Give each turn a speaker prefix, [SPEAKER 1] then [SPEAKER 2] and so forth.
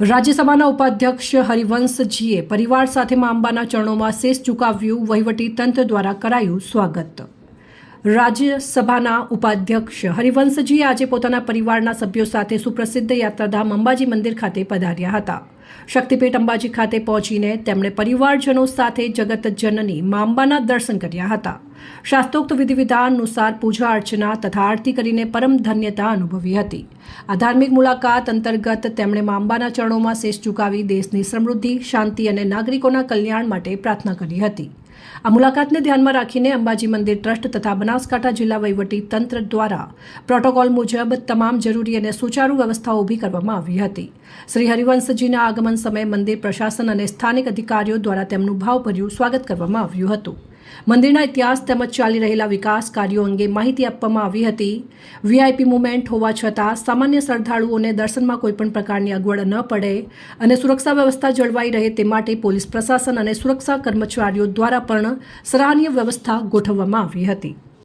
[SPEAKER 1] રાજ્યસભાના ઉપાધ્યક્ષ હરિવંશજીએ પરિવાર સાથે મા અંબાના ચરણોમાં શેષ ઝુકાવ્યું. વહીવટી તંત્ર દ્વારા કરાયું સ્વાગત. રાજ્યસભાના ઉપાધ્યક્ષ હરિવંશજીએ આજે પોતાના પરિવારના સભ્યો સાથે સુપ્રસિદ્ધ યાત્રાધામ અંબાજી મંદિર ખાતે પધાર્યા હતા. શક્તિપીઠ અંબાજી ખાતે પહોંચીને તેમણે પરિવારજનો સાથે જગત જનની મા અંબાના દર્શન કર્યા હતા. શાસ્ત્રોક્ત વિધિવિધાન અનુસાર પૂજા અર્ચના તથા આરતી કરીને પરમ ધન્યતા અનુભવી હતી. આ ધાર્મિક મુલાકાત અંતર્ગત તેમણે મા અંબાના ચરણોમાં શેષ ઝુકાવી દેશની સમૃદ્ધિ, શાંતિ અને નાગરિકોના કલ્યાણ માટે પ્રાર્થના કરી હતી. આ મુલાકાતને ધ્યાનમાં રાખીને અંબાજી મંદિર ટ્રસ્ટ તથા બનાસકાંઠા જિલ્લા વહીવટી તંત્ર દ્વારા પ્રોટોકોલ મુજબ તમામ જરૂરી અને સુચારુ વ્યવસ્થાઓ ઊભી કરવામાં આવી હતી. શ્રી હરિવંશજીના આગમન સમયે મંદિર પ્રશાસન અને સ્થાનિક અધિકારીઓ દ્વારા તેમનું ભાવભર્યું સ્વાગત કરવામાં આવ્યું હતું. મંદિરના ઇતિહાસ તેમજ ચાલી રહેલા વિકાસ કાર્યો અંગે માહિતી આપવામાં આવી હતી. વીઆઈપી મુવમેન્ટ હોવા છતાં સામાન્ય શ્રદ્ધાળુઓને દર્શનમાં કોઈપણ પ્રકારની અગવડ ન પડે અને સુરક્ષા વ્યવસ્થા જળવાઈ રહે તે માટે પોલીસ પ્રશાસન અને સુરક્ષા કર્મચારીઓ દ્વારા પણ સરાહનીય વ્યવસ્થા ગોઠવવામાં આવી હતી.